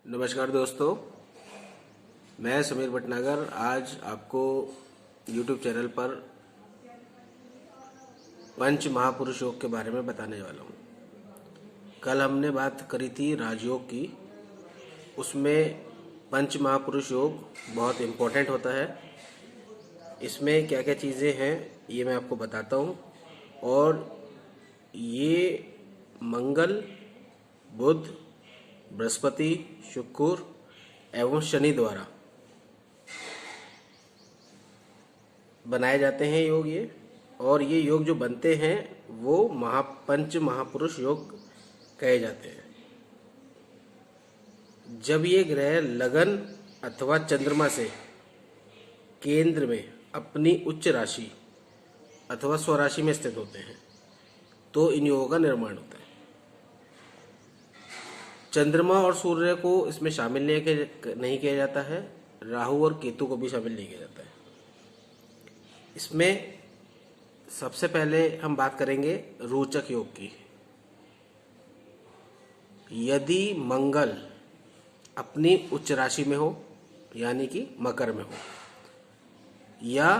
नमस्कार दोस्तों, मैं समीर भटनागर आज आपको YouTube चैनल पर पंच महापुरुष योग के बारे में बताने वाला हूँ। कल हमने बात करी थी राजयोग की। उसमें पंच महापुरुष योग बहुत इम्पोर्टेंट होता है। इसमें क्या क्या चीज़ें हैं ये मैं आपको बताता हूँ। और ये मंगल, बुध, बृहस्पति, शुक्र एवं शनि द्वारा बनाए जाते हैं योग ये। और ये योग जो बनते हैं वो पंच महापुरुष योग कहे जाते हैं। जब ये ग्रह लगन अथवा चंद्रमा से केंद्र में अपनी उच्च राशि अथवा स्वराशि में स्थित होते हैं तो इन योगों का निर्माण होता है। चंद्रमा और सूर्य को इसमें शामिल नहीं किया जाता है। राहु और केतु को भी शामिल नहीं किया जाता है। इसमें सबसे पहले हम बात करेंगे रोचक योग की। यदि मंगल अपनी उच्च राशि में हो यानी कि मकर में हो या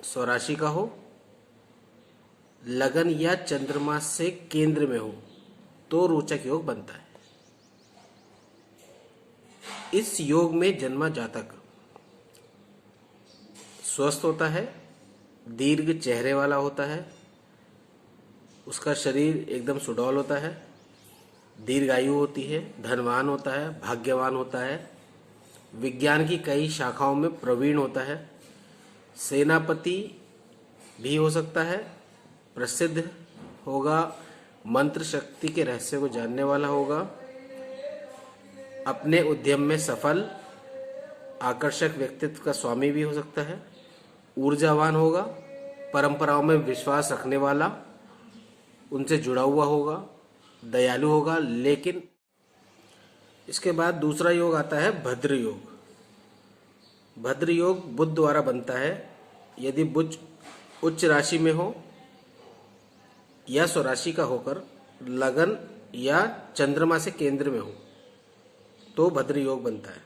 स्वराशि का हो, लगन या चंद्रमा से केंद्र में हो तो रोचक योग बनता है। इस योग में जन्मा जातक स्वस्थ होता है, दीर्घ चेहरे वाला होता है, उसका शरीर एकदम सुडौल होता है, दीर्घायु होती है, धनवान होता है, भाग्यवान होता है, विज्ञान की कई शाखाओं में प्रवीण होता है, सेनापति भी हो सकता है, प्रसिद्ध होगा, मंत्र शक्ति के रहस्य को जानने वाला होगा, अपने उद्यम में सफल, आकर्षक व्यक्तित्व का स्वामी भी हो सकता है, ऊर्जावान होगा, परंपराओं में विश्वास रखने वाला, उनसे जुड़ा हुआ होगा, दयालु होगा। लेकिन इसके बाद दूसरा योग आता है भद्र योग। भद्र योग बुध द्वारा बनता है। यदि बुध उच्च राशि में हो या स्वराशि का होकर लगन या चंद्रमा से केंद्र में हो तो भद्र योग बनता है।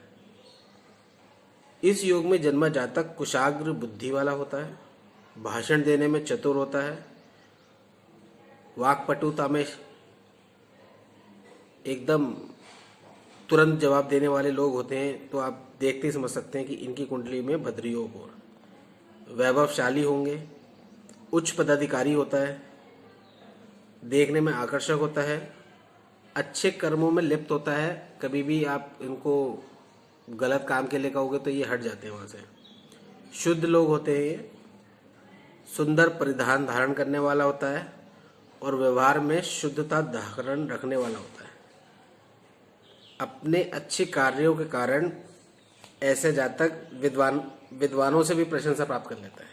इस योग में जन्मा जातक कुशाग्र बुद्धि वाला होता है, भाषण देने में चतुर होता है, वाक्पटुता में एकदम तुरंत जवाब देने वाले लोग होते हैं। तो आप देखते ही समझ सकते हैं कि इनकी कुंडली में भद्र योग हो। वैभवशाली होंगे, उच्च पदाधिकारी होता है, देखने में आकर्षक होता है, अच्छे कर्मों में लिप्त होता है। कभी भी आप इनको गलत काम के लिए कहोगे तो ये हट जाते हैं वहाँ से। शुद्ध लोग होते हैं ये, सुंदर परिधान धारण करने वाला होता है और व्यवहार में शुद्धता धारण रखने वाला होता है। अपने अच्छे कार्यों के कारण ऐसे जातक विद्वानों से भी प्रशंसा प्राप्त कर लेता है।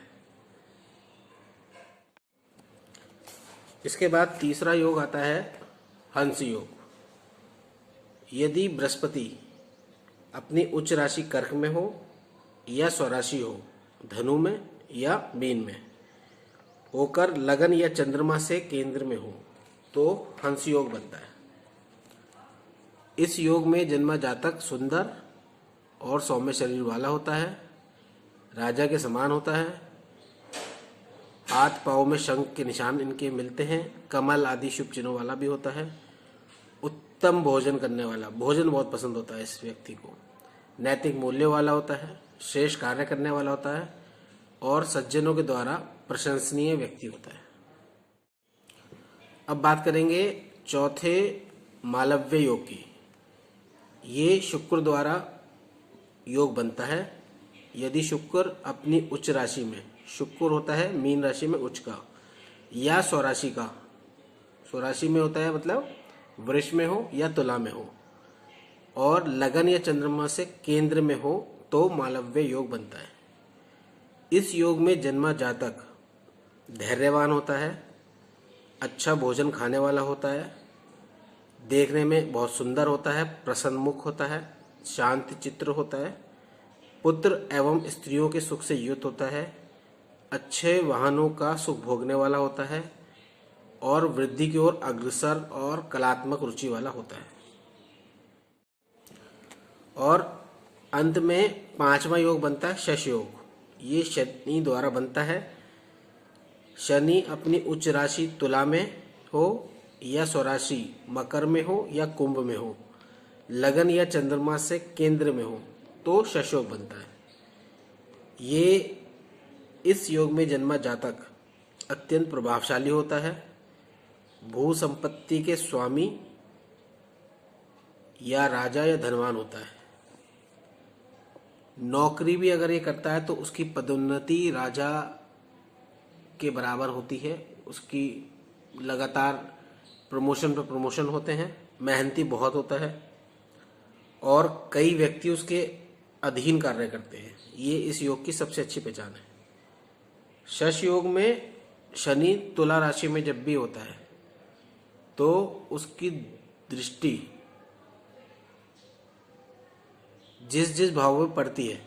इसके बाद तीसरा योग आता है हंस योग। यदि बृहस्पति अपनी उच्च राशि कर्क में हो या स्वराशि हो धनु में या मीन में होकर लगन या चंद्रमा से केंद्र में हो तो हंस योग बनता है। इस योग में जन्मा जातक सुंदर और सौम्य शरीर वाला होता है, राजा के समान होता है, हाथ पाँव में शंख के निशान इनके मिलते हैं, कमल आदि शुभ चिन्हों वाला भी होता है, उत्तम भोजन करने वाला, भोजन बहुत पसंद होता है इस व्यक्ति को, नैतिक मूल्य वाला होता है, श्रेष्ठ कार्य करने वाला होता है और सज्जनों के द्वारा प्रशंसनीय व्यक्ति होता है। अब बात करेंगे चौथे मालव्य योग की। ये शुक्र द्वारा योग बनता है। यदि शुक्र अपनी उच्च राशि में, शुक्र होता है मीन राशि में उच्च का, या स्वराशि का, स्वराशि में होता है मतलब वृष में हो या तुला में हो और लगन या चंद्रमा से केंद्र में हो तो मालव्य योग बनता है। इस योग में जन्मा जातक धैर्यवान होता है, अच्छा भोजन खाने वाला होता है, देखने में बहुत सुंदर होता है, प्रसन्नमुख होता है, शांत चित्र होता है, पुत्र एवं स्त्रियों के सुख से युक्त होता है, अच्छे वाहनों का सुख भोगने वाला होता है और वृद्धि की ओर अग्रसर और कलात्मक रुचि वाला होता है। और अंत में 5वां योग बनता है शश योग। ये शनि द्वारा बनता है। शनि अपनी उच्च राशि तुला में हो या स्वराशि मकर में हो या कुंभ में हो, लगन या चंद्रमा से केंद्र में हो तो शश योग बनता है। ये इस योग में जन्मा जातक अत्यंत प्रभावशाली होता है, भू संपत्ति के स्वामी या राजा या धनवान होता है। नौकरी भी अगर ये करता है तो उसकी पदोन्नति राजा के बराबर होती है। उसकी लगातार प्रमोशन पर प्रमोशन होते हैं। मेहनती बहुत होता है और कई व्यक्ति उसके अधीन कार्य करते हैं। ये इस योग की सबसे अच्छी पहचान है। शश योग में शनि तुला राशि में जब भी होता है तो उसकी दृष्टि जिस जिस भाव में पड़ती है